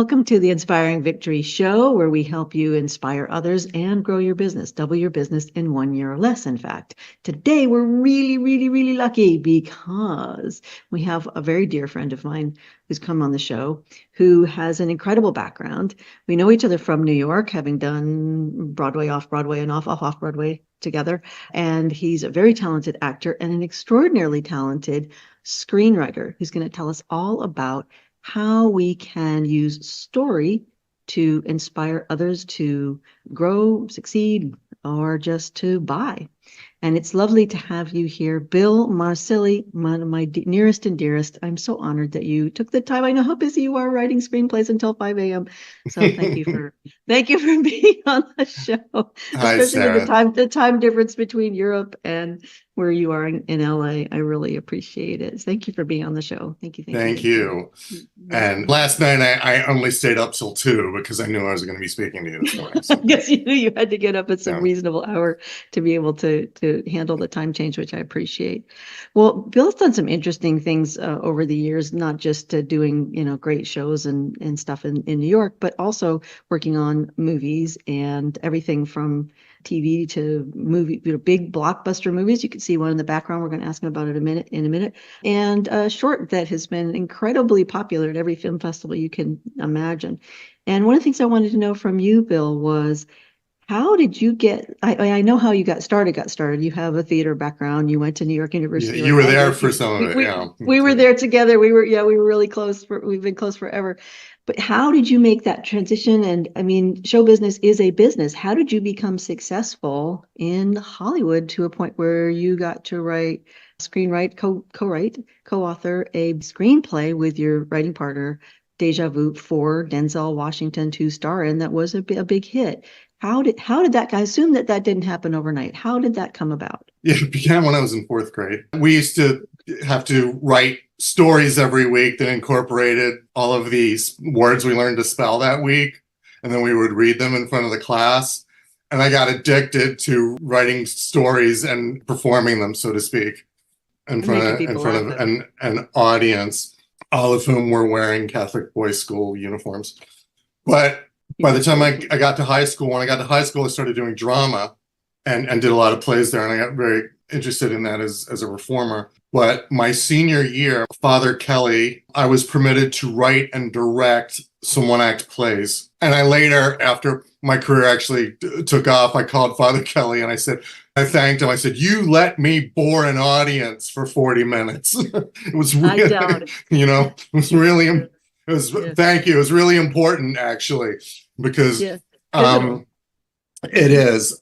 Welcome to the Inspiring Victory Show, where we help you inspire others and grow your business, double your business in 1 year or less. In fact, today we're really lucky because we have a very dear friend of mine who's come on the show who has an incredible background. We know each other from New York, having done Broadway, off Broadway, and off Broadway together. And he's a very talented actor and an extraordinarily talented screenwriter who's going to tell us all about how we can use story to inspire others to grow, succeed, or just to buy. And it's lovely to have you here, Bill Marsilii, one of my nearest and dearest. I'm so honored that you took the time. I know how busy you are writing screenplays until 5 a.m. So thank you for being on the show. Hi, especially Sarah. with the time difference between Europe and where you are in LA. I really appreciate it. Thank you for being on the show. Thank you. Thank you. And last night I only stayed up till 2 because I knew I was going to be speaking to you this morning. So. I guess you knew you had to get up at some reasonable hour to be able to handle the time change, which I appreciate. Well, Bill's done some interesting things over the years, not just doing great shows and stuff in New York, but also working on movies and everything from TV to movie, big blockbuster movies. You can see one in the background. We're going to ask him about it in a minute. And a short that has been incredibly popular at every film festival you can imagine. And one of the things I wanted to know from you, Bill, was how did you get? I know how you got started. You have a theater background. You went to New York University. You were there for some of it. We were there together. We were really close. We've been close forever. But how did you make that transition? And I mean, show business is a business. How did you become successful in Hollywood to a point where you got to co-author a screenplay with your writing partner, Deja Vu, for Denzel Washington to star in? That was a big hit. How did that? I assume that didn't happen overnight. How did that come about? Yeah, it began when I was in 4th grade. We used to have to write stories every week that incorporated all of these words we learned to spell that week. And then we would read them in front of the class. And I got addicted to writing stories and performing them, so to speak, in front of an audience, all of whom were wearing Catholic boys' school uniforms. But by the time I got to high school, I started doing drama and did a lot of plays there. And I got very interested in that as a performer. But my senior year, Father Kelly, I was permitted to write and direct some one-act plays. And I later, after my career actually took off, I called Father Kelly and I thanked him. I said, "You let me bore an audience for 40 minutes." It was really, thank you. It was really important, actually, because it is.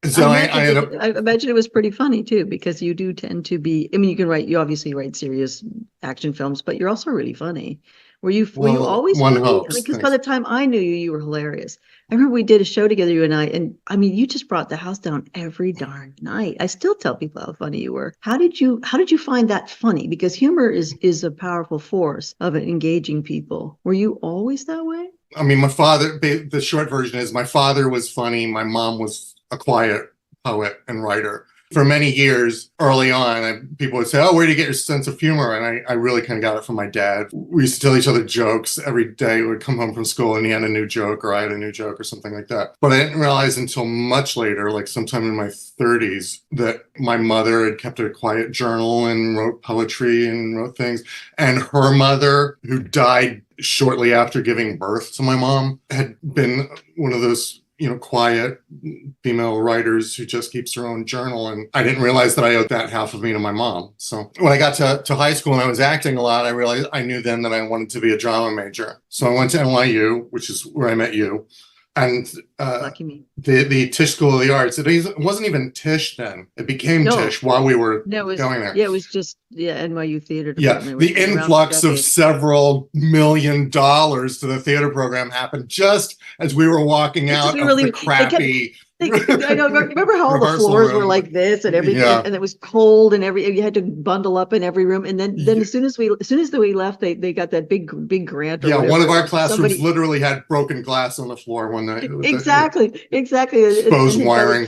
So I imagine it was pretty funny too, because you do tend to be. I mean, you obviously write serious action films, but you're also really funny. Were you always funny? Because by the time I knew you, you were hilarious. I remember we did a show together, you and I mean, you just brought the house down every darn night. I still tell people how funny you were. How did you find that funny? Because humor is a powerful force of engaging people. Were you always that way? I mean, my father, the short version is my father was funny. My mom was a quiet poet and writer. For many years early on, people would say, "Oh, where do you get your sense of humor?" And I really kind of got it from my dad. We used to tell each other jokes every day. We would come home from school and he had a new joke or I had a new joke or something like that. But I didn't realize until much later, like sometime in my 30s, that my mother had kept a quiet journal and wrote poetry and wrote things. And her mother, who died shortly after giving birth to my mom, had been one of those quiet female writers who just keeps her own journal. And I didn't realize that I owed that half of me to my mom. So when I got to high school and I was acting a lot, I realized I knew then that I wanted to be a drama major. So I went to NYU, which is where I met you. And the Tisch School of the Arts, it wasn't even Tisch then. It became Tisch while we were going there. Yeah, it was just NYU Theater Department. Yeah, the influx of several $1 million to the theater program happened just as we were walking out of the crappy I know. Remember how all the Rehearsal floors were room. like this and everything, Yeah. and it was cold, and you had to bundle up in every room. And then Yeah. as soon as we left, they got that big grant or Yeah, whatever. one of it our was. classrooms Somebody literally had broken glass on the floor one night. exactly. Exposed And that was, wiring.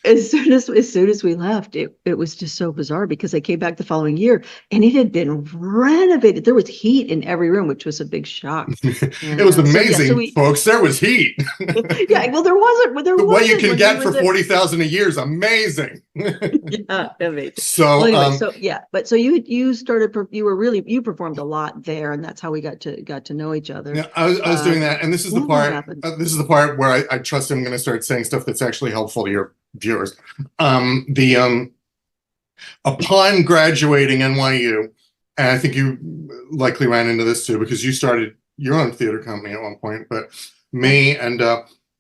as soon as we left, it was just so bizarre because I came back the following year and it had been renovated. There was heat in every room, which was a big shock. It was And amazing, folks. There was heat. yeah, well, there wasn't. There What you wasn't can when get we for were there. 40,000 a year is amazing. Yeah, amazing. So, Well, anyway, so yeah, but so you started. You performed a lot there, and that's how we got to know each other. yeah, I was doing that, and this is the What part. happened? This is the part where I trust I'm going to start saying stuff that's actually helpful to your viewers. Upon graduating NYU, and I think you likely ran into this too because you started your own theater company at one point, but me and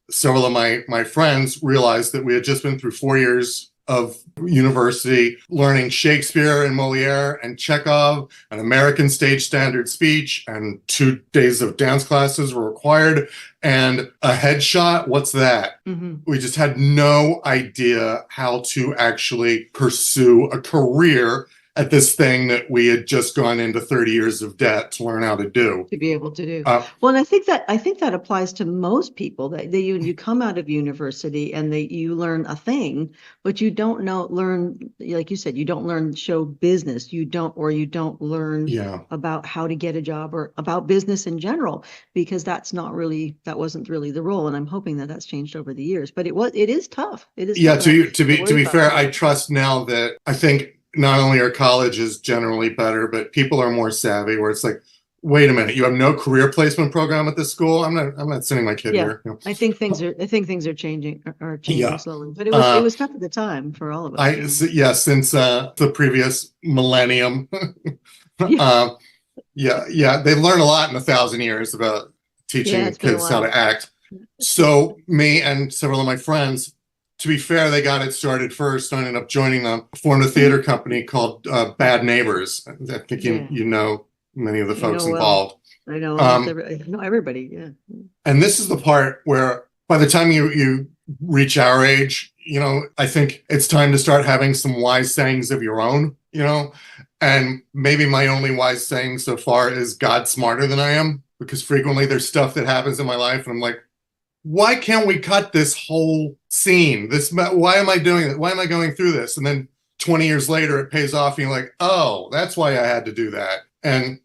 several of my friends realized that we had just been through 4 years of university learning Shakespeare and Moliere and Chekhov and American stage standard speech, and 2 days of dance classes were required, and a headshot. What's that? Mm-hmm. We just had no idea how to actually pursue a career at this thing that we had just gone into 30 years of debt to learn how to do. To be able to do. Well, and I think that applies to most people that you come out of university and you learn a thing, but you don't learn, like you said, you don't learn show business. You don't learn about how to get a job or about business in general, because that wasn't really the role. And I'm hoping that that's changed over the years, but it is tough. It is. Yeah. Tough. To be fair, I trust now that I think not only are colleges generally better, but people are more savvy where it's like, wait a minute, you have no career placement program at this school? I'm not sending my kid here. You know? I think things are changing slowly, but it was tough at the time for all of us. Since the previous millennium. They learn a lot in 1,000 years about teaching kids how to act. So me and several of my friends, to be fair, they got it started first. I ended up joining them, formed a theater company called Bad Neighbors. I think you know many of the folks involved. I know everybody. Yeah. And this is the part where by the time you reach our age, I think it's time to start having some wise sayings of your own, and maybe my only wise saying so far is God's smarter than I am, because frequently there's stuff that happens in my life and I'm like, why can't we cut this whole scene? Why am I doing it? Why am I going through this? And then 20 years later, it pays off. And you're like, oh, that's why I had to do that. And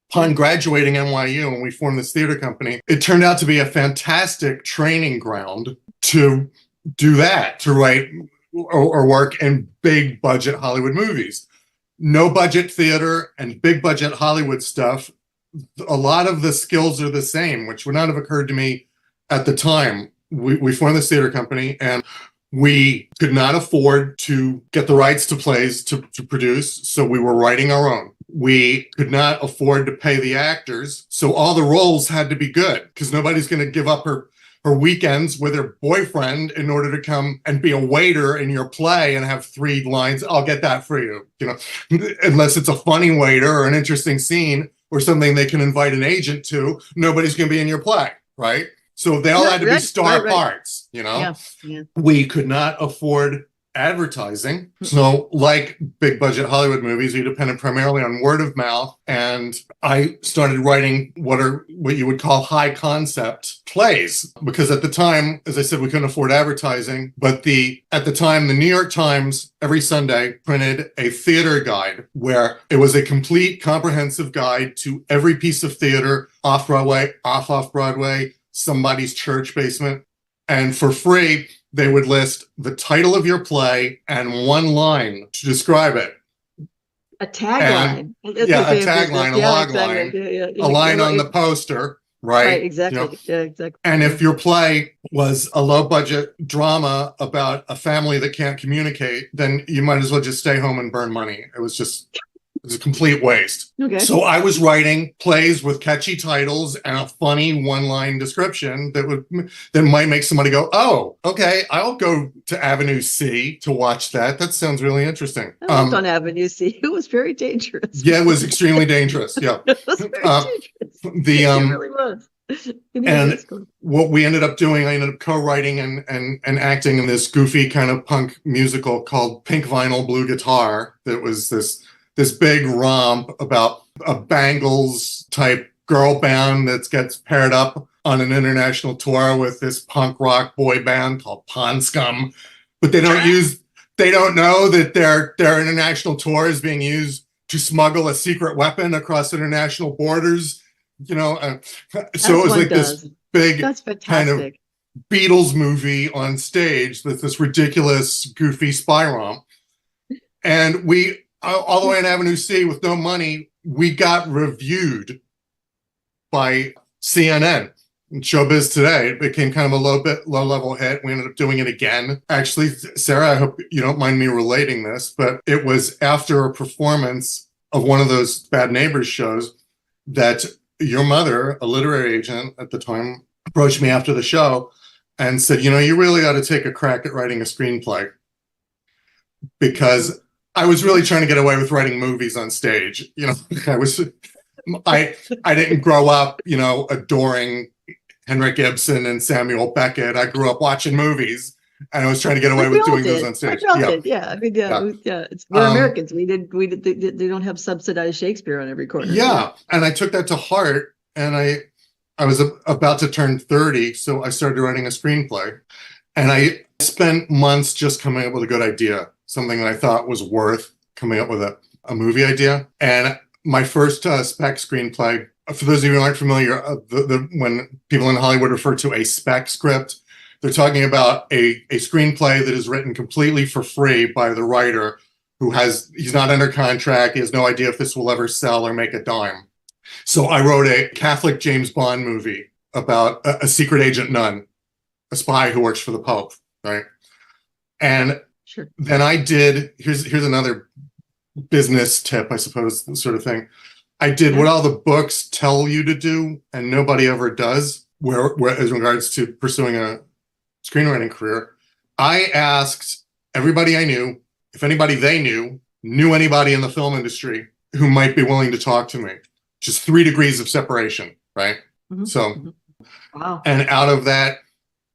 upon graduating NYU, when we formed this theater company, it turned out to be a fantastic training ground to do that, to write or work in big budget Hollywood movies. No budget theater and big budget Hollywood stuff. A lot of the skills are the same, which would not have occurred to me at the time. We formed this theater company and we could not afford to get the rights to plays to produce, so we were writing our own. We could not afford to pay the actors, so all the roles had to be good, because nobody's going to give up her weekends with her boyfriend in order to come and be a waiter in your play and have 3 lines. I'll get that for you, unless it's a funny waiter or an interesting scene or something they can invite an agent to. Nobody's going to be in your play, right? So they all had to be star parts, Yeah. We could not afford advertising. So like big budget Hollywood movies, we depended primarily on word of mouth. And I started writing what you would call high concept plays, because at the time, as I said, we couldn't afford advertising. But at the time, the New York Times every Sunday printed a theater guide where it was a complete comprehensive guide to every piece of theater, off Broadway, off Broadway, somebody's church basement, and for free they would list the title of your play and 1 line to describe it. A tagline. A tagline, a log line, a line on the poster, right? Exactly. Yeah, exactly. And if your play was a low budget drama about a family that can't communicate, then you might as well just stay home and burn money. It was a complete waste. Okay. So I was writing plays with catchy titles and a funny 1-line description that might make somebody go, oh, okay, I'll go to Avenue C to watch that. That sounds really interesting. I lived on Avenue C. It was very dangerous. Yeah, it was extremely dangerous. Yeah. It was very dangerous. It really was. And what we ended up doing, I ended up co-writing and acting in this goofy kind of punk musical called Pink Vinyl Blue Guitar. That was this big romp about a Bangles type girl band that gets paired up on an international tour with this punk rock boy band called Pond Scum. But they don't know that their international tour is being used to smuggle a secret weapon across international borders. So it was like this big kind of Beatles movie on stage with this ridiculous, goofy spy romp. And we, all the way on Avenue C with no money, we got reviewed by CNN and Showbiz Today. It became kind of a low level hit. We ended up doing it again. Actually, Sarah, I hope you don't mind me relating this, but it was after a performance of one of those Bad Neighbors shows that your mother, a literary agent at the time, approached me after the show and said, you really ought to take a crack at writing a screenplay. Because I was really trying to get away with writing movies on stage. I didn't grow up, adoring Henrik Ibsen and Samuel Beckett. I grew up watching movies, and I was trying to get away with doing those on stage. Yeah. We're Americans. They don't have subsidized Shakespeare on every corner. Yeah, and I took that to heart, and I was about to turn 30, so I started writing a screenplay, and I spent months just coming up with a good idea, something that I thought was worth coming up with a movie idea. And my first spec screenplay, for those of you who aren't familiar, when people in Hollywood refer to a spec script, they're talking about a screenplay that is written completely for free by the writer he's not under contract. He has no idea if this will ever sell or make a dime. So I wrote a Catholic James Bond movie about a secret agent nun, a spy who works for the Pope, right? And then I did, here's another business tip, I suppose, sort of thing. I did what all the books tell you to do and nobody ever does, where as regards to pursuing a screenwriting career. I asked everybody I knew if anybody they knew anybody in the film industry who might be willing to talk to me. Just 3 degrees of separation, right? Mm-hmm. So, wow. And out of that,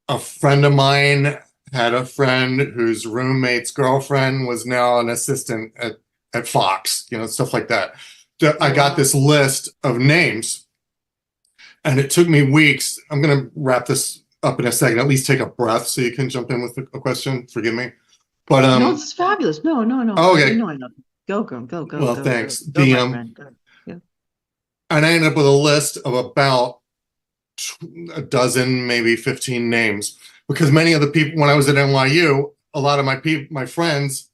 a friend of mine had a friend whose roommate's girlfriend was now an assistant at Fox, stuff like that. I got this list of names, and it took me weeks. I'm going to wrap this up in a second. At least take a breath so you can jump in with a question. Forgive me. But no, it's fabulous. No. Oh, okay. I know. Go. Well, thanks. Go, yeah. And I ended up with a list of about a dozen, maybe 15 names, because many of the people, when I was at NYU, a lot of my friends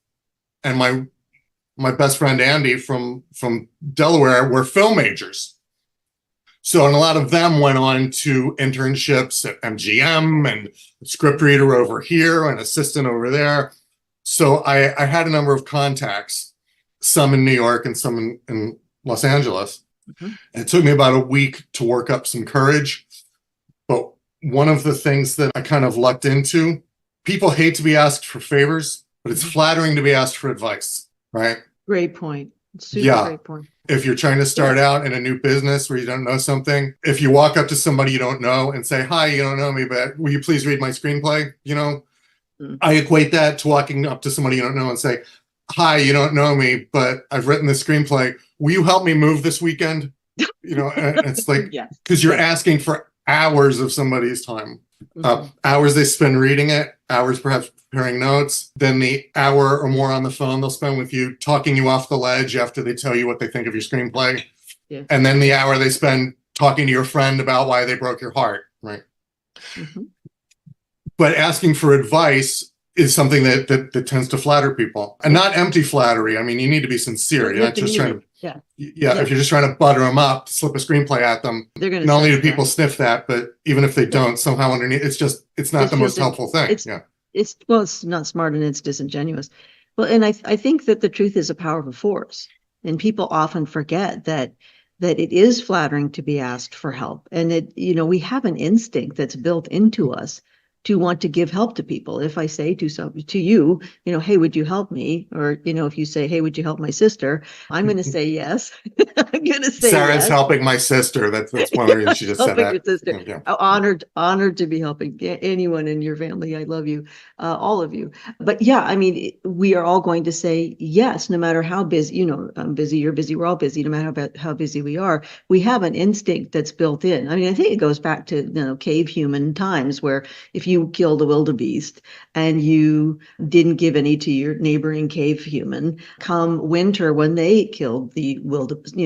and my best friend Andy from Delaware were film majors. So, and a lot of them went on to internships at MGM and script reader over here and assistant over there. So I had a number of contacts, some in New York and some in Los Angeles. Mm-hmm. And it took me about a week to work up some courage. But one of the things that I kind of lucked into, people hate to be asked for favors, but it's flattering to be asked for advice, right? Great point. Great point. If you're trying to start out in a new business where you don't know something, if you walk up to somebody you don't know and say, "Hi, you don't know me, but will you please read my screenplay?" I equate that to walking up to somebody you don't know and say, "Hi, you don't know me, but I've written this screenplay. Will you help me move this weekend?" And it's like, because you're asking for hours of somebody's time. Hours they spend reading it, hours perhaps preparing notes, then the hour or more on the phone they'll spend with you, talking you off the ledge after they tell you what they think of your screenplay. Yeah. And then the hour they spend talking to your friend about why they broke your heart, right? Mm-hmm. But asking for advice is something that tends to flatter people, and not empty flattery. I mean, you need to be sincere. You're not just trying to, if you're just trying to butter them up, slip a screenplay at them, not only do people sniff that, but even if they don't, somehow underneath, it's not the most helpful thing. It's not smart and it's disingenuous. Well, and I think that the truth is a powerful force, and people often forget that it is flattering to be asked for help, and we have an instinct that's built into us to want to give help to people. If I say to you, hey, would you help me? Or, if you say, hey, would you help my sister? I'm going to say yes. I'm going to say Sarah's yes. helping my sister. That's one of the reasons she just said that. Your sister. Yeah. Honored to be helping anyone in your family. I love you, all of you. But yeah, I mean, we are all going to say yes, no matter how busy. I'm busy, you're busy, we're all busy. No matter how busy we are, we have an instinct that's built in. I mean, I think it goes back to cave human times, where if you killed a wildebeest and you didn't give any to your neighboring cave human, come winter when they killed the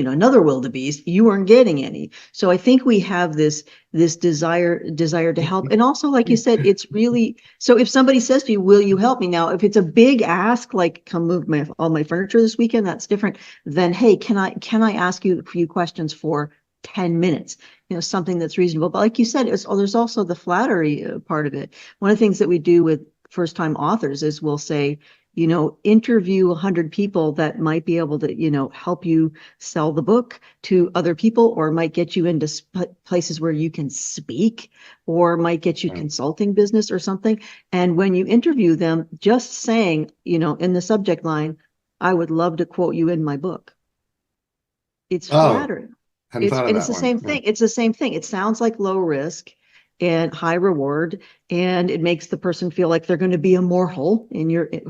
another wildebeest, you weren't getting any. So I think we have this desire to help. And also, like you said, it's really, so if somebody says to you, will you help me? Now, if it's a big ask, like come move all my furniture this weekend, that's different than, hey, can I ask you a few questions for 10 minutes, something that's reasonable. But like you said, there's also the flattery part of it. One of the things that we do with first-time authors is we'll say, interview 100 people that might be able to, help you sell the book to other people, or might get you into places where you can speak, or might get you consulting business or something. And when you interview them, just saying, in the subject line, I would love to quote you in my book. It's flattering. It's the same thing. It's the same thing. It sounds like low risk and high reward, and it makes the person feel like they're going to be immortal.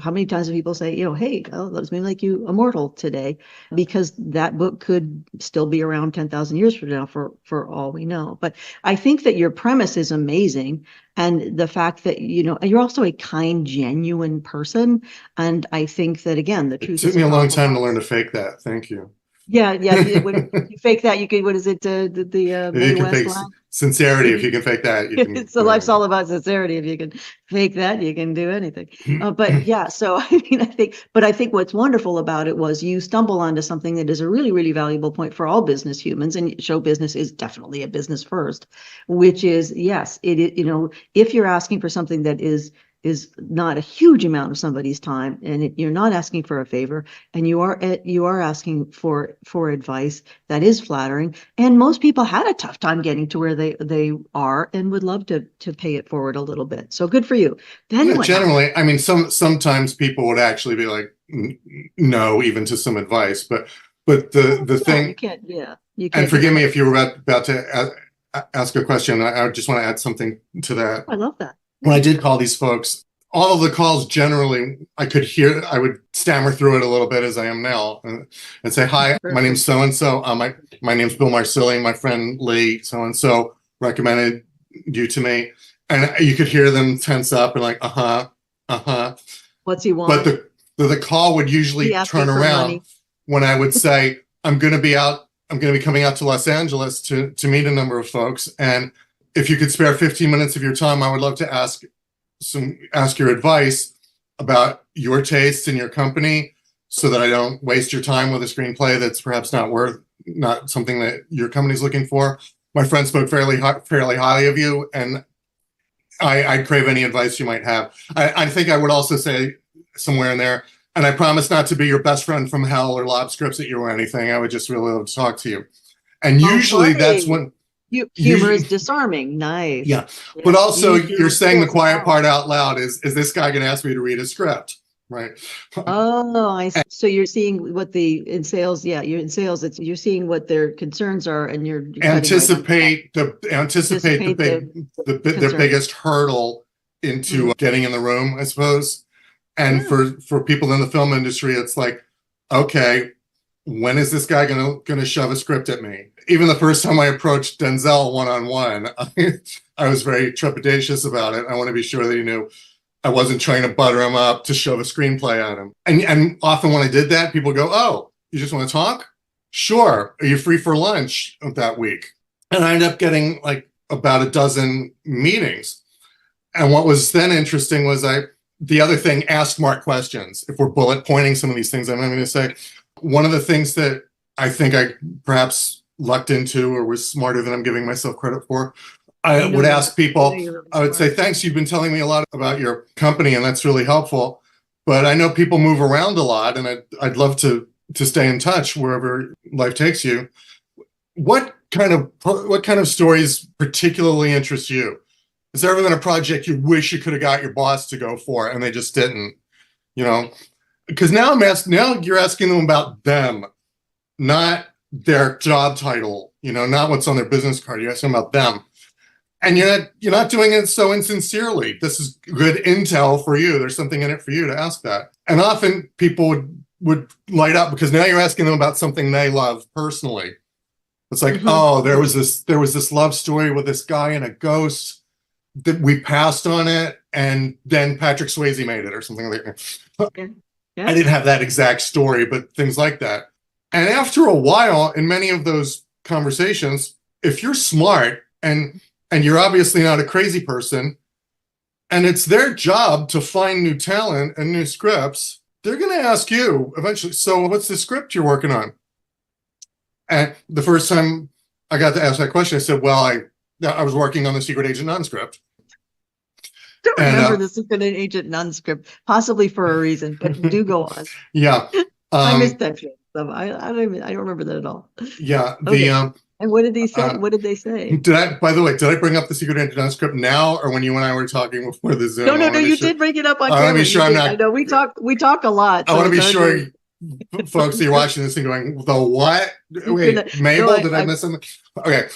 How many times do people say, hey, let's make you immortal today, because that book could still be around 10,000 years from now, for all we know. But I think that your premise is amazing, and the fact that you're also a kind, genuine person. And I think that, again, the truth. It took me a long time to learn to fake that. Thank you. Yeah. When you fake that, you can. What is it? The Mae West line? Sincerity. If you can fake that, you can. So life's all about sincerity. If you can fake that, you can do anything. But yeah, so I think what's wonderful about it was you stumble onto something that is a really, really valuable point for all business humans, and show business is definitely a business first, which is, yes, if you're asking for something that is not a huge amount of somebody's time, and you're not asking for a favor, and you are asking for advice that is flattering. And most people had a tough time getting to where they are, and would love to pay it forward a little bit. So good for you. Then generally, I mean, sometimes people would actually be like, no, even to some advice, but the thing, you can't, and forgive me if you were about to ask a question. I just want to add something to that. I love that. When I did call these folks, all of the calls generally, I would stammer through it a little bit, as I am now, and say, hi, my name's so-and-so. My name's Bill Marsilii. My friend Lee, so-and-so, recommended you to me. And you could hear them tense up and like, What's he want? But the call would usually turn around when I would say, I'm going to be coming out to Los Angeles to meet a number of folks. And if you could spare 15 minutes of your time, I would love to ask your advice about your tastes and your company, so that I don't waste your time with a screenplay that's perhaps not something that your company's looking for. My friend spoke fairly highly of you, and I'd crave any advice you might have. I think I would also say somewhere in there, and I promise not to be your best friend from hell or lob scripts at you or anything. I would just really love to talk to you. And usually that's when... Humor is disarming. Nice. Yeah. But also, you're saying the quiet part out loud. Is this guy going to ask me to read a script? Right. Oh, I see. So you're seeing what in sales. Yeah, you're in sales. You're seeing what their concerns are, and you're anticipate their biggest hurdle into getting in the room, I suppose. And for people in the film industry, it's like, okay, when is this guy going to shove a script at me? Even the first time I approached Denzel one-on-one, I was very trepidatious about it. I want to be sure that he knew I wasn't trying to butter him up to shove a screenplay at him. And often when I did that, people go, oh, you just want to talk? Sure. Are you free for lunch that week? And I ended up getting like about a dozen meetings. And what was then interesting was the other thing, ask smart questions. If we're bullet pointing some of these things I'm going to say, one of the things that I think I perhaps lucked into, or was smarter than I'm giving myself credit for, I would ask people, I would say, thanks, you've been telling me a lot about your company, and that's really helpful. But I know people move around a lot, and I'd love to stay in touch wherever life takes you. What kind of stories particularly interest you Has there ever been a project you wish you could have got your boss to go for and they just didn't? You know, because now you're asking them about them, not their job title, you know, not what's on their business card. You're asking about them. And you're not doing it so insincerely. This is good intel for you. There's something in it for you to ask that. And often people would light up because now you're asking them about something they love personally. It's like, oh, there was this love story with this guy and a ghost that we passed on it, and then Patrick Swayze made it or something like that. Yeah. I didn't have that exact story, but things like that. And after a while, in many of those conversations, if you're smart and you're obviously not a crazy person, and it's their job to find new talent and new scripts, they're going to ask you eventually, so what's the script you're working on? And the first time I got to ask that question, I said, well, I was working on the Secret Agent non-script. I don't remember the Secret Agent non-script, possibly for a reason, but do go on. Yeah. I missed that shit. I don't remember that at all. Yeah. Okay. And what did he say? What did they say? By the way, did I bring up the Secret Agent non-script now, or when you and I were talking before the Zoom? No, you did bring it up on camera. I want to be sure I'm not. I know we talk a lot. I want to be sure, folks, that you're watching this and going, the what? Wait, Mabel, did I miss something? Okay.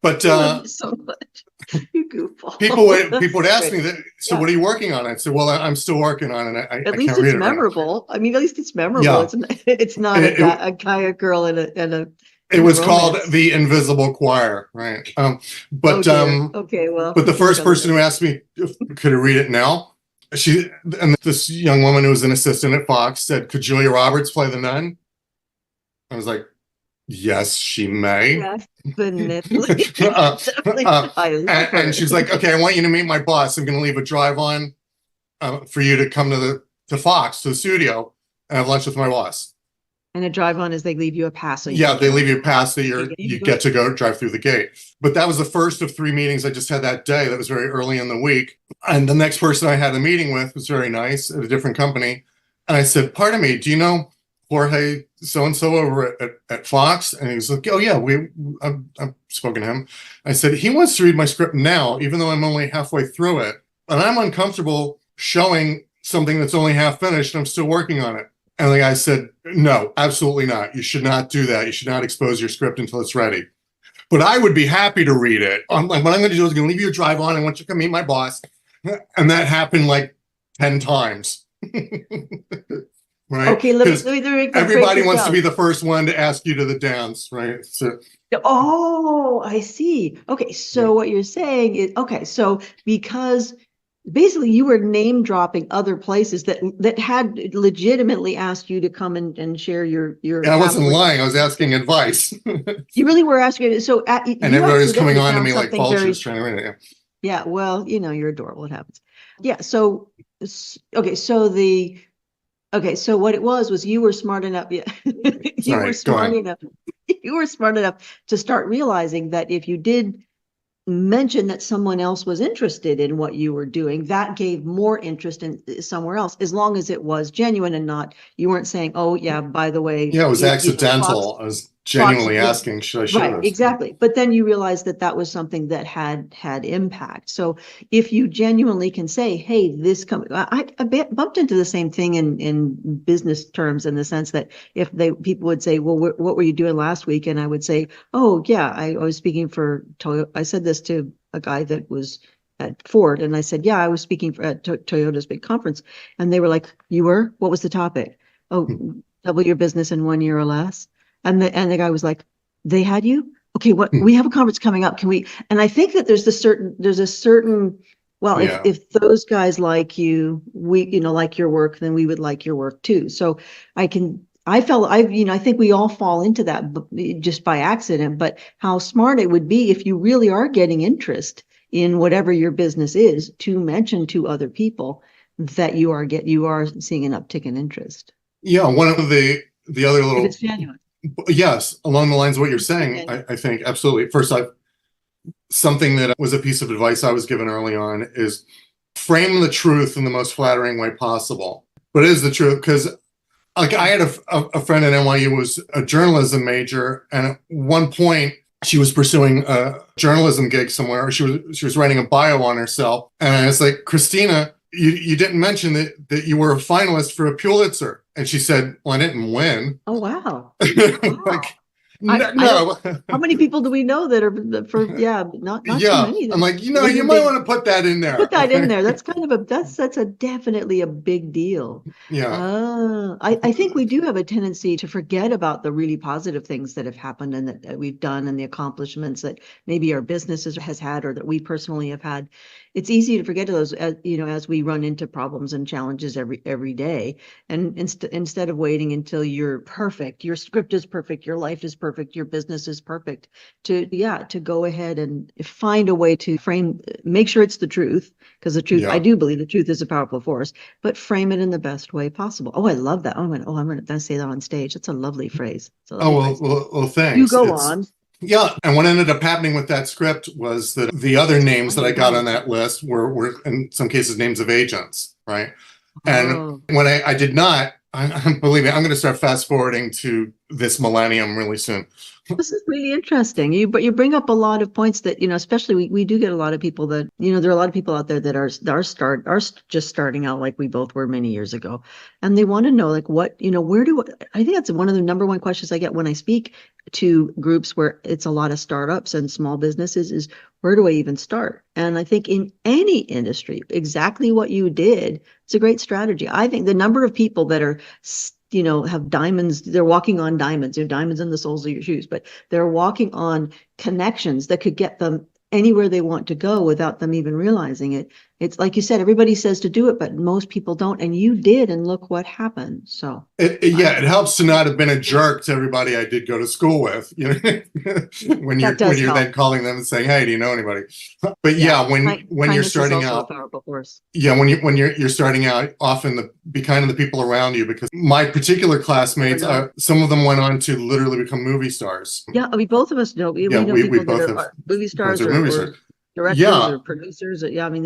But so much. You goofball. People would ask me that. So what are you working on? I said, well, I'm still working on it. At least it's memorable. I mean, at least it's memorable. Yeah. It's not a guy, a girl, and a. It was called The Invisible Choir, right? Okay, well. But the first person who asked me if could I read it now, this young woman who was an assistant at Fox said, "Could Julia Roberts play the nun?" I was like, yes, she may. Definitely. And she's like, okay, I want you to meet my boss. I'm going to leave a drive on for you to come to Fox, to the studio, and have lunch with my boss. And a drive on is they leave you a pass. So they leave you a pass that you get to go drive through the gate. But that was the first of 3 meetings I just had that day. That was very early in the week. And the next person I had a meeting with was very nice at a different company. And I said, pardon me, do you know Jorge so-and-so over at Fox? And he was like, oh yeah, I've spoken to him. I said, he wants to read my script now, even though I'm only halfway through it. And I'm uncomfortable showing something that's only half finished and I'm still working on it. And the guy said, no, absolutely not. You should not do that. You should not expose your script until it's ready. But I would be happy to read it. What I'm going to do is I'm going to leave you a drive on. I want you to come meet my boss. And that happened like 10 times. Right? Okay, let me everybody wants to be the first one to ask you to the dance, right? So, oh, I see. Okay, so what you're saying is, okay, so because basically you were name dropping other places that had legitimately asked you to come and share your. I wasn't lying. I was asking advice. You really were asking. So and everybody was coming on to me like vultures trying to read it. Yeah, well, you're adorable. It happens. Yeah. So okay. So what it was you were smart enough. Yeah, you were smart enough to start realizing that if you did mention that someone else was interested in what you were doing, that gave more interest in somewhere else, as long as it was genuine and not, you weren't saying, oh yeah, by the way. Yeah, it was accidental. I was genuinely asking, should I share this? Exactly. But then you realize that was something that had impact. So if you genuinely can say, hey, this I bumped into the same thing in business terms, in the sense that if people would say, well, what were you doing last week? And I would say, oh yeah, I was speaking for Toyota. I said this to a guy that was at Ford, and I said, yeah, I was speaking at Toyota's big conference. And they were like, you were? What was the topic? Oh, double your business in 1 year or less. And the guy was like, they had you? Okay, we have a conference coming up. Can we? And I think that there's a certain, well, if those guys like you, like your work, then we would like your work too. So I think we all fall into that just by accident, but how smart it would be if you really are getting interest in whatever your business is, to mention to other people that you are seeing an uptick in interest. Yeah, one of the other little. If it's genuine. Yes, along the lines of what you're saying, I think absolutely. First, something that was a piece of advice I was given early on is frame the truth in the most flattering way possible. But it is the truth, because like I had a friend at NYU who was a journalism major, and at one point she was pursuing a journalism gig somewhere, or she was writing a bio on herself. And I was like, Christina, you didn't mention that you were a finalist for a Pulitzer. And she said, well, I didn't win. Oh, wow. Like, no. How many people do we know that are for, not too many. I'm like, you might want to put that in there. Put that in there. That's kind of that's definitely a big deal. Yeah. I think we do have a tendency to forget about the really positive things that have happened and that we've done, and the accomplishments that maybe our businesses has had, or that we personally have had. It's easy to forget those, as we run into problems and challenges every day. And instead of waiting until you're perfect, your script is perfect, your life is perfect, your business is perfect, to go ahead and find a way to make sure it's the truth, because the truth, I do believe the truth is a powerful force, but frame it in the best way possible. Oh, I love that. I'm going to say that on stage. That's a lovely phrase. Well, thanks. You go on. Yeah, and what ended up happening with that script was that the other names that I got on that list were in some cases names of agents, right? And when I did not, believe me, I'm going to start fast forwarding to this millennium really soon. This is really interesting. But you bring up a lot of points that, especially we do get a lot of people that, there are a lot of people out there that are just starting out, like we both were many years ago. And they want to know, like, what, I think that's one of the number one questions I get when I speak to groups where it's a lot of startups and small businesses is, where do I even start? And I think in any industry, exactly what you did, it's a great strategy. I think the number of people that are have diamonds, they're walking on diamonds, diamonds in the soles of your shoes, but they're walking on connections that could get them anywhere they want to go without them even realizing it. It's like you said, everybody says to do it, but most people don't. And you did, and look what happened. So it helps to not have been a jerk to everybody I did go to school with, when you're then calling them and saying, hey, do you know anybody? But when you're starting out, when you're starting out, often be kind to the people around you, because my particular classmates, some of them went on to literally become movie stars. Yeah, both of us know. We know people that are movie stars or directors or producers. I mean,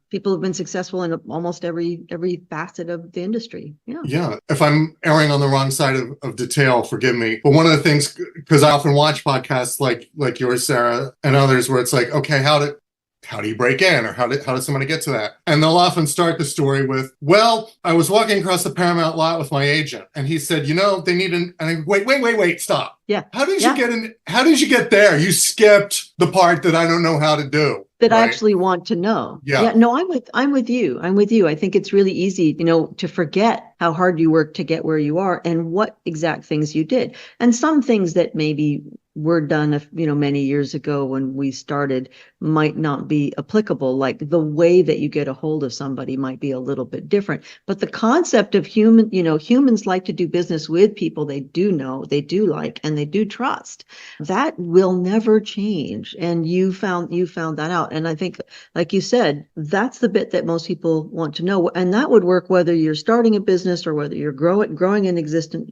people have been successful in almost every facet of the industry. Yeah. If I'm erring on the wrong side of detail, forgive me. But one of the things, because I often watch podcasts like yours, Sarah, and others, where it's like, okay, how do you break in, or how does somebody get to that? And they'll often start the story with, well, I was walking across the Paramount lot with my agent, and he said, they need and I wait, stop. Yeah. How did you get in? How did you get there? You skipped the part that I don't know how to do. That I actually want to know. Yeah. No, I'm with you. I think it's really easy, to forget how hard you worked to get where you are and what exact things you did. And some things that maybe were done, many years ago when we started might not be applicable. Like the way that you get a hold of somebody might be a little bit different. But the concept of humans like to do business with people they do know, they do like, and they do trust. That will never change. And you found that out. And I think, like you said, that's the bit that most people want to know. And that would work whether you're starting a business or whether you're growing an existing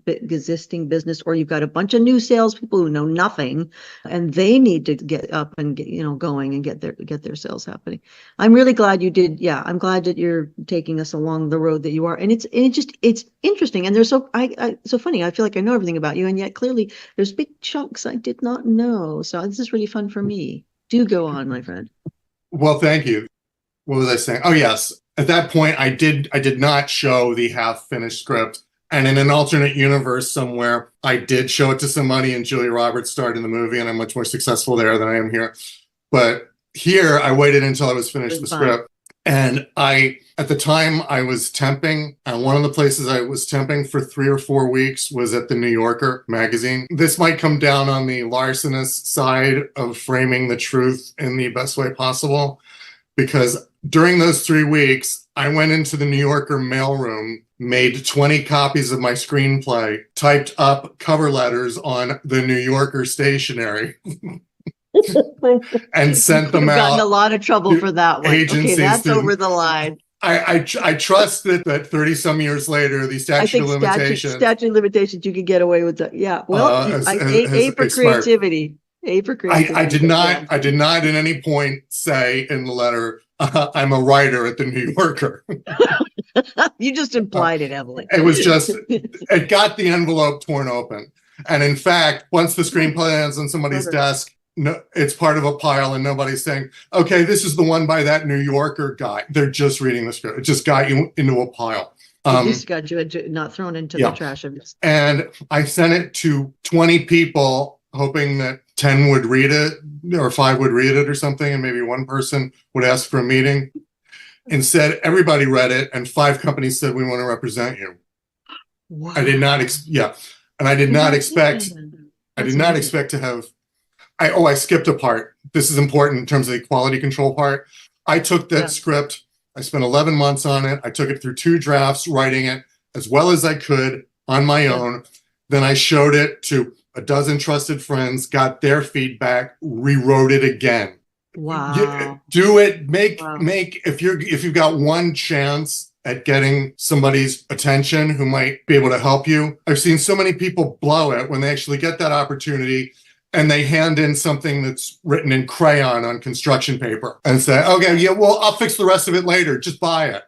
business, or you've got a bunch of new salespeople who know nothing, and they need to get up and get going and get their sales happening. I'm really glad you did. Yeah, I'm glad that you're taking us along the road that you are. And it's interesting. And there's so funny. I feel like I know everything about you, and yet clearly there's big chunks I did not know. So this is really fun for me. Do go on, my friend. Well, thank you. What was I saying? Oh, yes. At that point, I did not show the half-finished script. And in an alternate universe somewhere, I did show it to somebody, and Julia Roberts starred in the movie, and I'm much more successful there than I am here. But here, I waited until I was finished the script. And at the time, I was temping, and one of the places I was temping for 3 or 4 weeks was at the New Yorker magazine. This might come down on the larcenous side of framing the truth in the best way possible, because during those 3 weeks, I went into the New Yorker mailroom, made 20 copies of my screenplay, typed up cover letters on the New Yorker stationery, and sent them out. Gotten a lot of trouble for that one. Okay, that's over the line. I trust that 30 some years later, the statute of limitations, you could get away with that. Yeah. Well, A for creativity. I did not at any point say in the letter, I'm a writer at the New Yorker. You just implied it, Evelyn. It was just, it got the envelope torn open. And in fact, once the screenplay lands on somebody's desk, no, it's part of a pile and nobody's saying, okay, this is the one by that New Yorker guy. They're just reading the script. It just got you into a pile. It just got you not thrown into the trash of it. And I sent it to 20 people, hoping that 10 would read it or 5 would read it or something, and maybe one person would ask for a meeting. Instead, everybody read it, and 5 companies said, we want to represent you. Wow. I did not, and I did not expect, to have, I skipped a part. This is important in terms of the quality control part. I took that script, I spent 11 months on it. I took it through 2 drafts, writing it as well as I could on my own. Then I showed it to a dozen trusted friends, got their feedback, rewrote it again. Wow. Do it, make, if you've got one chance at getting somebody's attention who might be able to help you. I've seen so many people blow it when they actually get that opportunity and they hand in something that's written in crayon on construction paper and say, okay, yeah, well, I'll fix the rest of it later. Just buy it.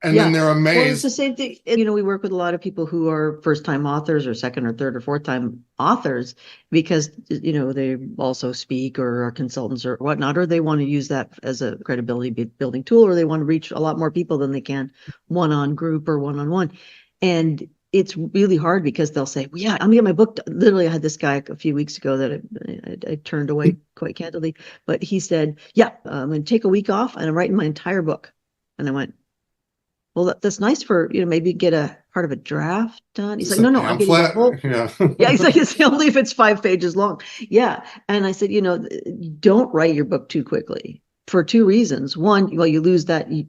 And then they're amazed. Well, it's the same thing. You know, we work with a lot of people who are first-time authors or second or third or fourth-time authors because, you know, they also speak or are consultants or whatnot, or they want to use that as a credibility building tool, or they want to reach a lot more people than they can one-on group or one-on-one. And it's really hard because they'll say, well, yeah, I'm gonna get my book. Literally, I had this guy a few weeks ago that I turned away quite candidly, but he said, yeah, I'm going to take a week off and I'm writing my entire book. And I went, well, that's nice for, you know, maybe get a part of a draft done. He's like, no, I'm getting the whole. Yeah, he's like, it's only if it's 5 pages long. Yeah. And I said, you know, don't write your book too quickly for 2 reasons. One, well, you lose that, you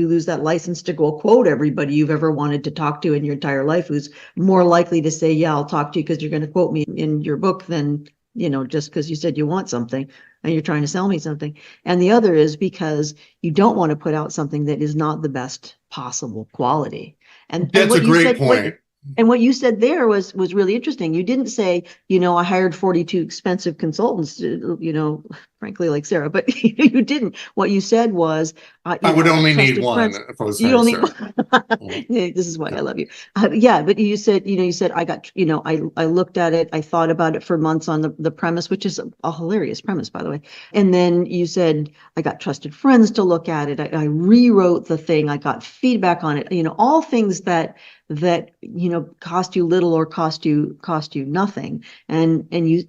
lose that license to go quote everybody you've ever wanted to talk to in your entire life, who's more likely to say, yeah, I'll talk to you because you're going to quote me in your book than, you know, just because you said you want something and you're trying to sell me something. And the other is because you don't want to put out something that is not the best possible quality. And that's a great point. And what you said there was really interesting. You didn't say, you know, I hired 42 expensive consultants, you know, frankly, like Sarah, but you didn't. What you said was, I would only need one if I was you only this is why I love you. Yeah, but you said, you know, I got, you know, I looked at it, I thought about it for months on the premise, which is a hilarious premise, by the way. And then you said, I got trusted friends to look at it. I rewrote the thing. I got feedback on it. You know, all things that you know cost you little or cost you nothing, and you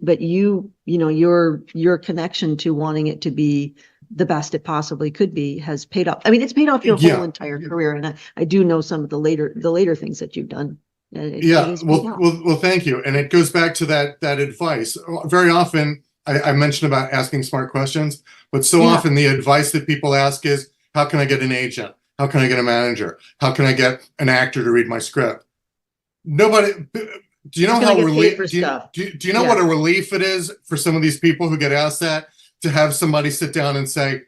know your connection to wanting it to be the best it possibly could be has paid off. I mean, it's paid off your whole entire career, and I do know some of the later things that you've done. Well, thank you. And it goes back to that advice. Very often, I mentioned about asking smart questions, but so often the advice that people ask is, how can I get an agent? How can I get a manager? How can I get an actor to read my script? Nobody. Do you know how relief? Do you know what a relief it is for some of these people who get asked that, to have somebody sit down and say,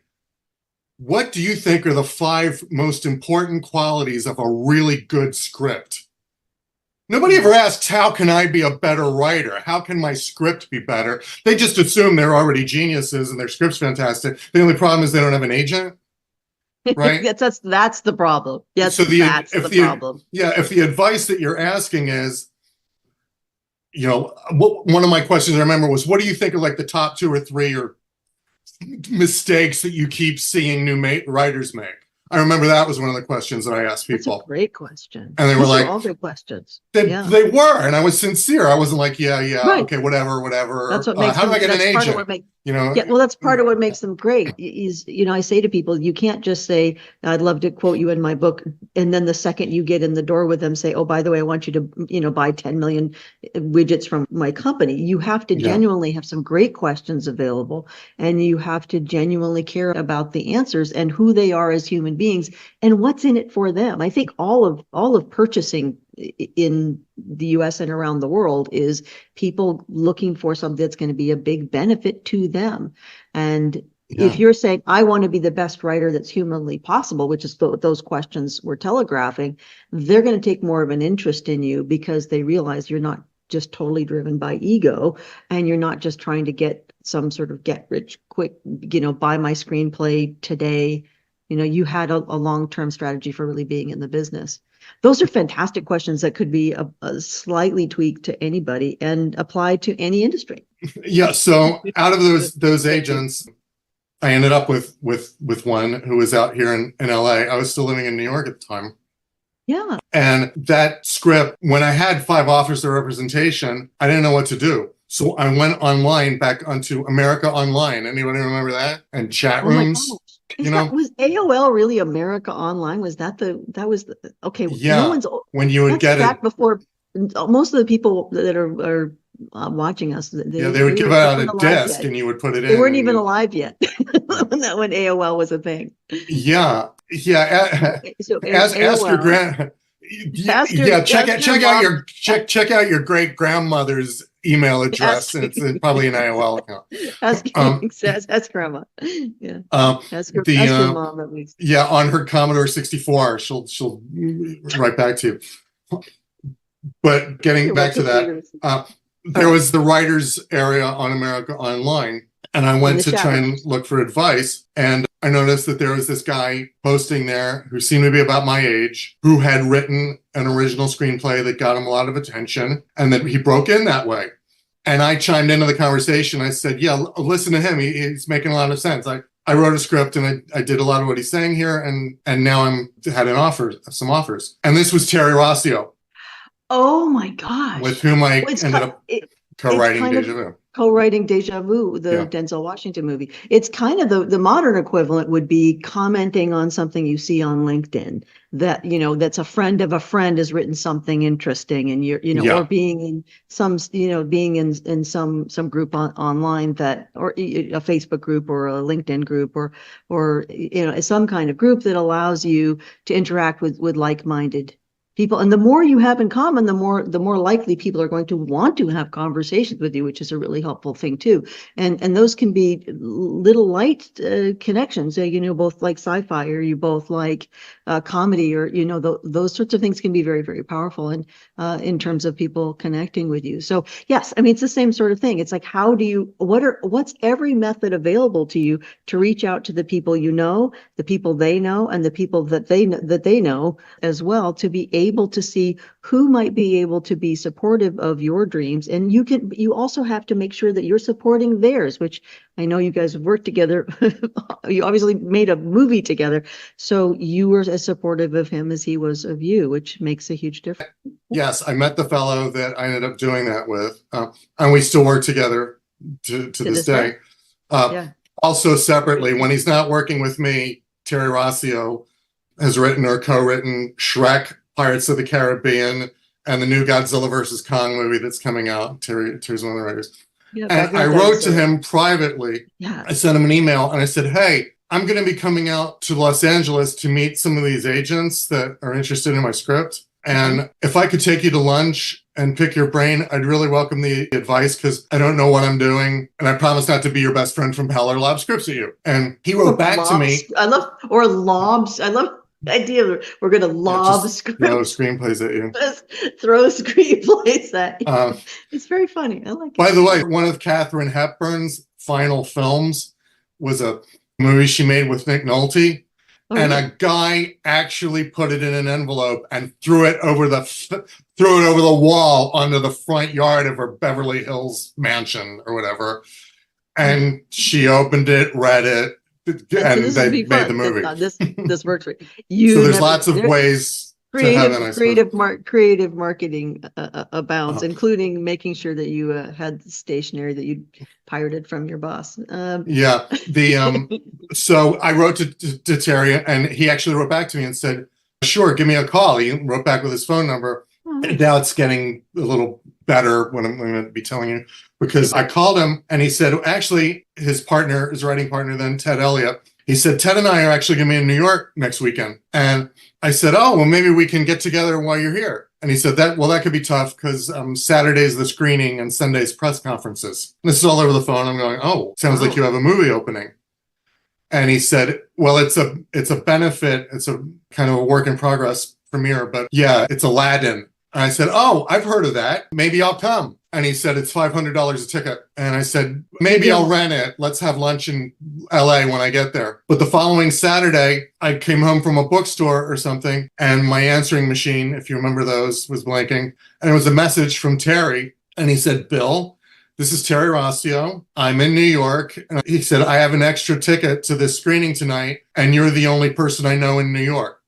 what do you think are the 5 most important qualities of a really good script? Nobody ever asks, how can I be a better writer? How can my script be better? They just assume they're already geniuses and their script's fantastic. The only problem is they don't have an agent. Right. that's the problem. Yes. So that's the problem. Yeah. If the advice that you're asking is, you know, one of my questions I remember was, what do you think are like the top 2 or 3 or mistakes that you keep seeing new writers make? I remember that was one of the questions that I asked people. That's a great question. And they were like, all good questions. They were, and I was sincere. I wasn't like, okay, whatever. That's what makes how do I get an agent? You know, well, that's part of what makes them great. Is, you know, I say to people, you can't just say, I'd love to quote you in my book, and then the second you get in the door with them, say, oh, by the way, I want you to, you know, buy 10 million widgets from my company. You have to genuinely have some great questions available, and you have to genuinely care about the answers and who they are as human beings and what's in it for them. I think all of purchasing in the US and around the world is people looking for something that's going to be a big benefit to them. And if you're saying, I want to be the best writer that's humanly possible, which is what those questions were telegraphing, they're going to take more of an interest in you because they realize you're not just totally driven by ego, and you're not just trying to get some sort of get rich quick, you know, buy my screenplay today you had a long-term strategy for really being in the business? Those are fantastic questions that could be a slightly tweaked to anybody and applied to any industry. Yeah. So out of those agents, I ended up with one who was out here in LA. I was still living in New York at the time. Yeah. And that script, when I had 5 offers of representation, I didn't know what to do. So I went online, back onto America Online. Anybody remember that? And chat rooms. Was AOL really America Online? Okay. Yeah. No one's, when you would get back it before, most of the people that are watching us, they would give out a disc and you would put it in. They weren't even alive yet when AOL was a thing. Yeah. So ask your check out your great grandmother's email address, and it's probably an AOL account. Ask grandma. Yeah. Ask your mom at least. Yeah, on her Commodore 64, she'll write back to you. But getting back to that, there was the writers area on America Online, and I went to try and look for advice, and I noticed that there was this guy posting there who seemed to be about my age, who had written an original screenplay that got him a lot of attention, and that he broke in that way. And I chimed into the conversation. I said, yeah, listen to him. He's making a lot of sense. I wrote a script and I did a lot of what he's saying here, and now had some offers. And this was Terry Rossio. Oh my gosh. With whom I ended up co-writing Deja Vu. Co-writing Deja Vu, the Denzel Washington movie. It's kind of the modern equivalent would be commenting on something you see on LinkedIn that, that's a friend of a friend has written something interesting, and or being in some, in some group online that, or a Facebook group or a LinkedIn group or some kind of group that allows you to interact with like-minded people. And the more you have in common, the more likely people are going to want to have conversations with you, which is a really helpful thing too. And those can be little light connections. Both like sci-fi, or you both like comedy, or those sorts of things can be very, very powerful. And in terms of people connecting with you. So yes, I mean, it's the same sort of thing. It's like, what's every method available to you to reach out to the people the people they know, and the people that they know as well, to be able to see who might be able to be supportive of your dreams. And you also have to make sure that you're supporting theirs, which I know you guys have worked together. You obviously made a movie together. So you were as supportive of him as he was of you, which makes a huge difference. Yes, I met the fellow that I ended up doing that with. And we still work together to this day. Also separately, when he's not working with me, Terry Rossio has written or co-written Shrek, Pirates of the Caribbean, and the new Godzilla vs. Kong movie that's coming out. Terry's one of the writers. Yeah, and I wrote to him privately. Yeah. I sent him an email and I said, hey, I'm going to be coming out to Los Angeles to meet some of these agents that are interested in my script. And if I could take you to lunch and pick your brain, I'd really welcome the advice, because I don't know what I'm doing. And I promise not to be your best friend from hell or lob scripts at you. And he wrote back to me. I love the idea of we're going to lob throw screenplays at you. Throw screenplays at you. It's very funny. I like it. By the way, one of Katharine Hepburn's final films was a movie she made with Nick Nolte. And a guy actually put it in an envelope and threw it over the wall onto the front yard of her Beverly Hills mansion or whatever. And she opened it, read it, and they made the movie. This works for you. So there's lots of ways. Creative marketing abounds, including making sure that you had stationery that you pirated from your boss. So I wrote to Terry, and he actually wrote back to me and said, sure, give me a call. He wrote back with his phone number. And now it's getting a little better when I'm going to be telling you, because I called him and he said, actually, his writing partner then, Ted Elliott, he said, Ted and I are actually going to be in New York next weekend. And I said, oh, well, maybe we can get together while you're here. And he said, that could be tough, because Saturday's the screening and Sunday's press conferences. This is all over the phone. I'm going, oh, sounds like you have a movie opening. And he said, well, it's a benefit. It's a kind of a work in progress premiere, but yeah, it's Aladdin. And I said, oh, I've heard of that. Maybe I'll come. And he said, it's $500 a ticket. And I said, maybe I'll rent it. Let's have lunch in LA when I get there. But the following Saturday, I came home from a bookstore or something, and my answering machine, if you remember those, was blinking. And it was a message from Terry. And he said, Bill, this is Terry Rossio. I'm in New York. And he said, I have an extra ticket to this screening tonight, and you're the only person I know in New York.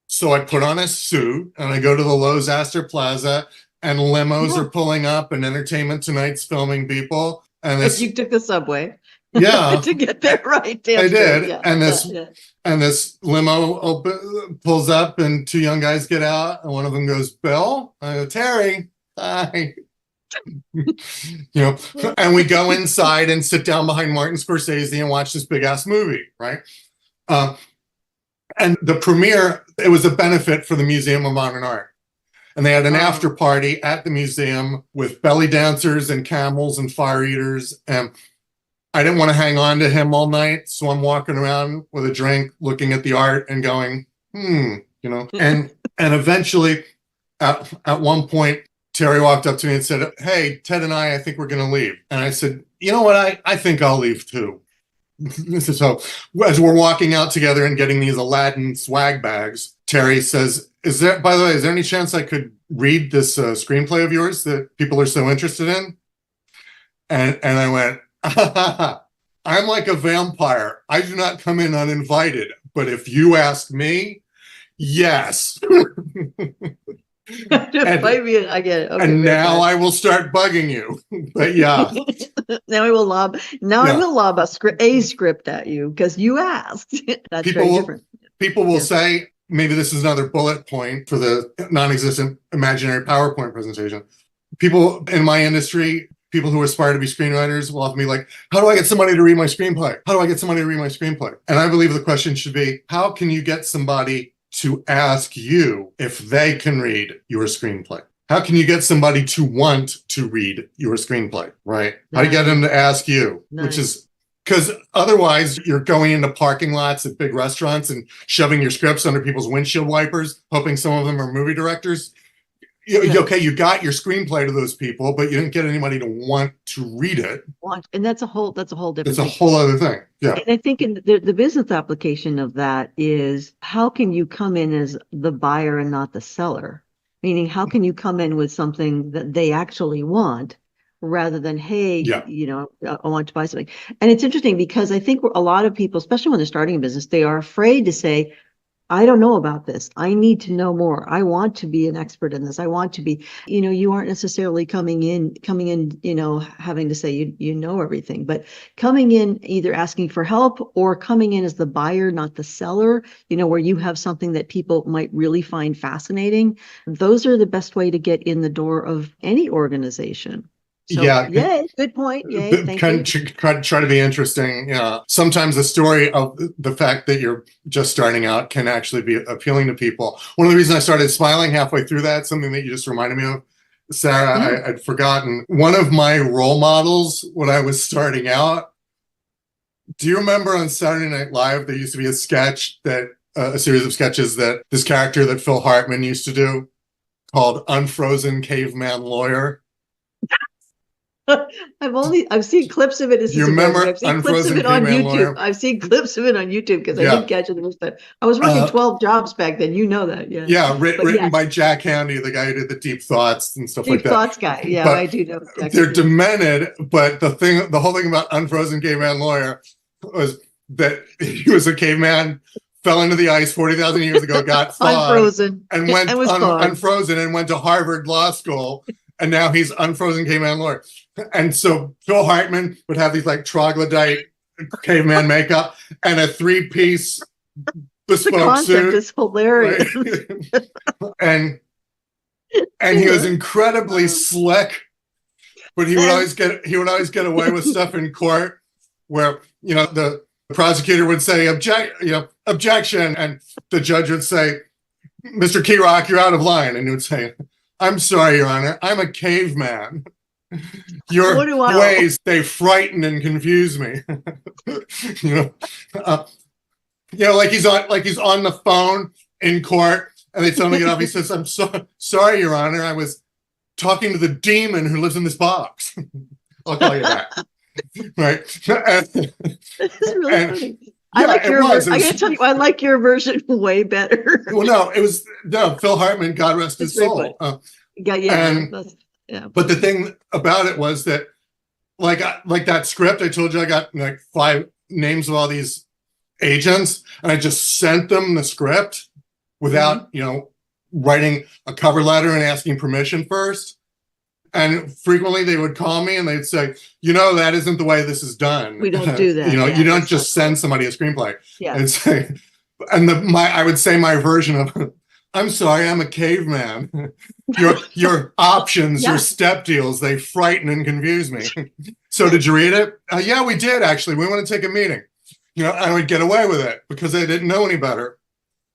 So I put on a suit and I go to the Lowe's Astor Plaza, and limos are pulling up, and Entertainment Tonight's filming people. And this, you took the subway. Yeah. To get there, right? I did. Yeah, and this limo pulls up, and two young guys get out, and one of them goes, Bill? I go, Terry, hi. And we go inside and sit down behind Martin Scorsese and watch this big ass movie, right? And the premiere, it was a benefit for the Museum of Modern Art. And they had an after party at the museum with belly dancers and camels and fire eaters. And I didn't want to hang on to him all night. So I'm walking around with a drink, looking at the art and going, and eventually at one point, Terry walked up to me and said, hey, Ted and I think we're going to leave. And I said, you know what? I think I'll leave too. So as we're walking out together and getting these Aladdin swag bags, Terry says, by the way, is there any chance I could read this screenplay of yours that people are so interested in? And I went, I'm like a vampire. I do not come in uninvited. But if you ask me, yes. I get it. Okay, and now I will start bugging you. But yeah. Now I will lob a script at you because you asked. That's very different. People will say, maybe this is another bullet point for the non-existent imaginary PowerPoint presentation. People in my industry, people who aspire to be screenwriters will often be like, how do I get somebody to read my screenplay? How do I get somebody to read my screenplay? And I believe the question should be, how can you get somebody to ask you if they can read your screenplay? How can you get somebody to want to read your screenplay, right? Nice. How do you get them to ask you? Nice. Which is, because otherwise you're going into parking lots at big restaurants and shoving your scripts under people's windshield wipers, hoping some of them are movie directors. Okay, you got your screenplay to those people, but you didn't get anybody to want to read it. And that's a whole different It's a whole other thing. Yeah. And I think in the business application of that is, how can you come in as the buyer and not the seller? Meaning, how can you come in with something that they actually want rather than, hey, I want to buy something. And it's interesting because I think a lot of people, especially when they're starting a business, they are afraid to say, I don't know about this. I need to know more. I want to be an expert in this. I want to be, you aren't necessarily coming in, having to say you know everything, but coming in either asking for help or coming in as the buyer, not the seller, where you have something that people might really find fascinating. Those are the best way to get in the door of any organization. So, yay, good point. Yay, thank you. Try to be interesting. Sometimes the story of the fact that you're just starting out can actually be appealing to people. One of the reasons I started smiling halfway through that, something that you just reminded me of, Sarah, I'd forgotten. One of my role models when I was starting out, do you remember on Saturday Night Live, there used to be a sketch a series of sketches that this character that Phil Hartman used to do called Unfrozen Caveman Lawyer? I've seen clips of it. You remember I've seen clips of it on YouTube. Lawyer? I've seen clips of it on YouTube because I didn't catch it the first time. I was working 12 jobs back then. You know that, yeah. Yeah, written by Jack Handy, the guy who did the Deep Thoughts and stuff like that. Deep Thoughts guy, yeah, but I do know. They're demented, but the whole thing about Unfrozen Caveman Lawyer was that he was a caveman, fell into the ice 40,000 years ago, got thawed, unfrozen, and went unfrozen and went to Harvard Law School, and now he's Unfrozen Caveman Lawyer. And so Phil Hartman would have these like troglodyte caveman makeup and a 3-piece bespoke suit. Is hilarious. Right? and he was incredibly slick, but he would always get away with stuff in court where the prosecutor would say objection, and the judge would say, Mr. Keyrock, you're out of line, and he would say, I'm sorry, Your Honor, I'm a caveman. Your ways, they frighten and confuse me. Like he's on the phone in court, and they tell him to get off. He says, "I'm sorry, Your Honor, I was talking to the demon who lives in this box. I'll call you that. Right. This is really funny. Yeah, I like it your was. I gotta tell you, I like your version way better. Well, no, it was Phil Hartman, God rest his soul. Yeah. But the thing about it was that, like that script, I told you I got like 5 names of all these agents, and I just sent them the script without, writing a cover letter and asking permission first. And frequently they would call me and they'd say, that isn't the way this is done. We don't do that. You don't just send somebody a screenplay. Yeah. And say, I would say my version of, I'm sorry, I'm a caveman. Your options, your step deals, they frighten and confuse me. So did you read it? Yeah, we did, actually. We want to take a meeting. And I would get away with it because I didn't know any better.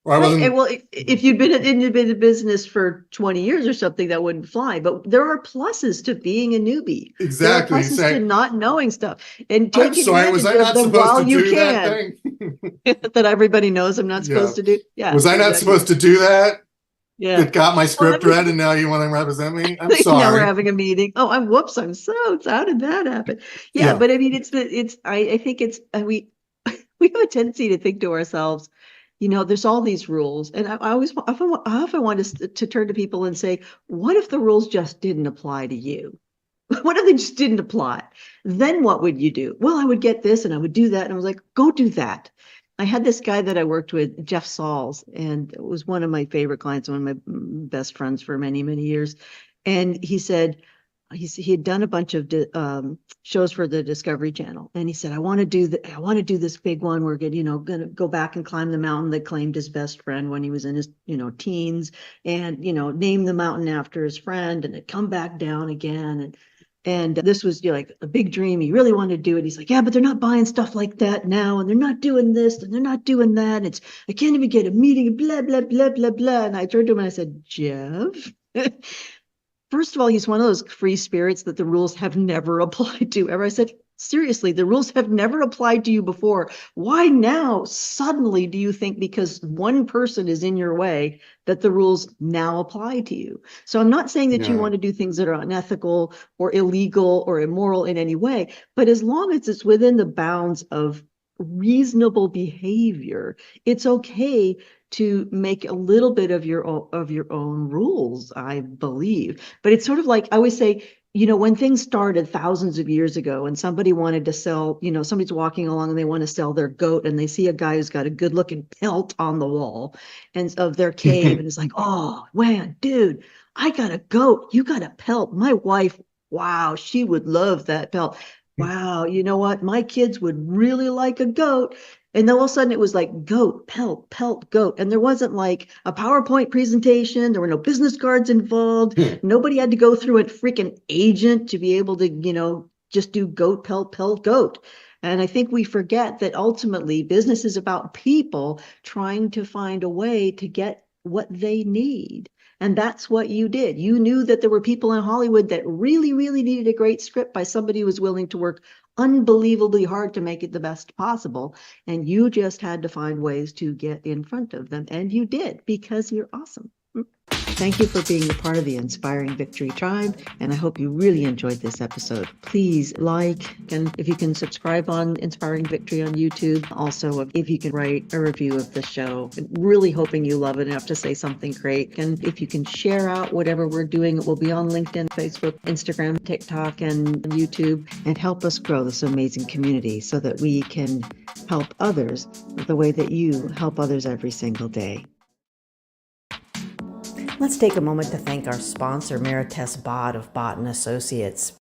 Or I wasn't. Well, if you'd been in the business for 20 years or something, that wouldn't fly. But there are pluses to being a newbie. Exactly. There are pluses to not knowing stuff and I'm taking sorry, was I not supposed to do that thing? that everybody knows I'm not supposed to do. Yeah. Was I not supposed to do that? Yeah. That got my script read and now you want to represent me? I'm sorry. Now we're having a meeting. Oh, I'm so how did that happen? Yeah. But I mean, I think we have a tendency to think to ourselves, there's all these rules. And I often want to turn to people and say, what if the rules just didn't apply to you? What if they just didn't apply? Then what would you do? Well, I would get this and I would do that. And I was like, go do that. I had this guy that I worked with, Jeff Sauls, and it was one of my favorite clients, one of my best friends for many, many years. And he said, he had done a bunch of shows for the Discovery Channel, and he said, I want to do this big one. We're going to go back and climb the mountain that claimed his best friend when he was in his teens, and name the mountain after his friend, and it come back down again. And this was like a big dream. He really wanted to do it. He's like, yeah, but they're not buying stuff like that now, and they're not doing this, and they're not doing that. And I can't even get a meeting. Blah blah blah blah blah. And I turned to him and I said, Jeff. First of all, he's one of those free spirits that the rules have never applied to ever. I said, seriously, the rules have never applied to you before. Why now suddenly do you think because one person is in your way that the rules now apply to you? So I'm not saying that you want to do things that are unethical or illegal or immoral in any way, but as long as it's within the bounds of reasonable behavior, it's okay to make a little bit of your own rules, I believe. But it's sort of like I always say, when things started thousands of years ago and somebody wanted to sell, somebody's walking along and they want to sell their goat and they see a guy who's got a good looking pelt on the wall and of their cave and it's like, oh man, dude, I got a goat. You got a pelt. My wife, wow, she would love that pelt. Wow, you know what? My kids would really like a goat. And then all of a sudden it was like goat, pelt, goat. And there wasn't like a PowerPoint presentation. There were no business cards involved. Nobody had to go through a freaking agent to be able to, just do goat, pelt, goat. And I think we forget that ultimately business is about people trying to find a way to get what they need. And that's what you did. You knew that there were people in Hollywood that really, really needed a great script by somebody who was willing to work unbelievably hard to make it the best possible. And you just had to find ways to get in front of them. And you did, because you're awesome. Thank you for being a part of the Inspiring Victory Tribe, and I hope you really enjoyed this episode. Please like, and if you can subscribe on Inspiring Victory on YouTube. Also, if you can write a review of the show. Really hoping you love it enough to say something great. And if you can share out whatever we're doing, it will be on LinkedIn, Facebook, Instagram, TikTok, and YouTube, and help us grow this amazing community so that we can help others the way that you help others every single day. Let's take a moment to thank our sponsor, Marites Bott of Bott & Associates.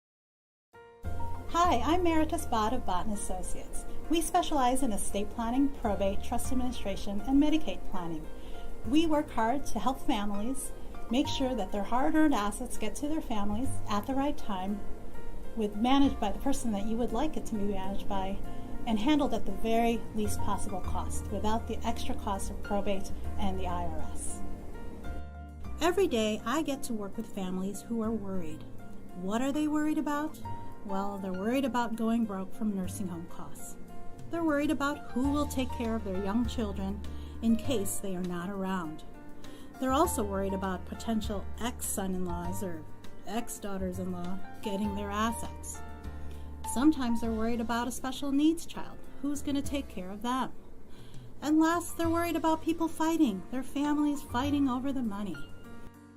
Hi, I'm Marites Bott of Bott & Associates. We specialize in estate planning, probate, trust administration, and Medicaid planning. We work hard to help families make sure that their hard-earned assets get to their families at the right time, managed by the person that you would like it to be managed by, and handled at the very least possible cost, without the extra cost of probate and the IRS. Every day, I get to work with families who are worried. What are they worried about? Well, they're worried about going broke from nursing home costs. They're worried about who will take care of their young children in case they are not around. They're also worried about potential ex-son-in-laws or ex-daughters-in-law getting their assets. Sometimes they're worried about a special needs child. Who's going to take care of them? And last, they're worried about people fighting, their families fighting over the money.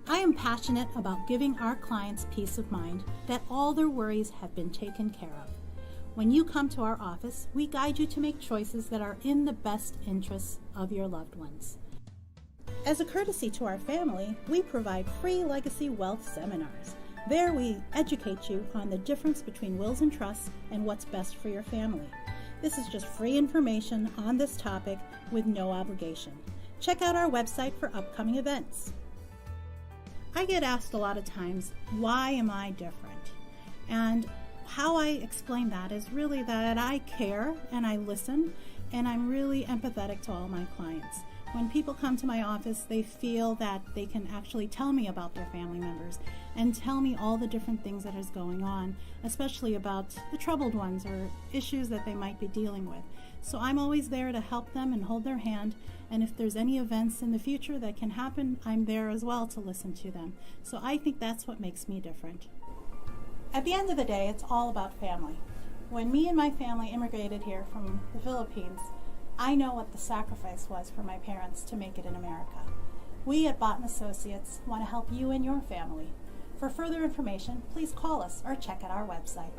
I am passionate about giving our clients peace of mind that all their worries have been taken care of. When you come to our office, we guide you to make choices that are in the best interests of your loved ones. As a courtesy to our family, we provide free legacy wealth seminars. There we educate you on the difference between wills and trusts and what's best for your family. This is just free information on this topic with no obligation. Check out our website for upcoming events. I get asked a lot of times, why am I different? And how I explain that is really that I care and I listen, and I'm really empathetic to all my clients. When people come to my office, they feel that they can actually tell me about their family members and tell me all the different things that is going on, especially about the troubled ones or issues that they might be dealing with. So I'm always there to help them and hold their hand, and if there's any events in the future that can happen, I'm there as well to listen to them. So I think that's what makes me different. At the end of the day, it's all about family. When me and my family immigrated here from the Philippines, I know what the sacrifice was for my parents to make it in America. We at Bott & Associates want to help you and your family. For further information, please call us or check out our website.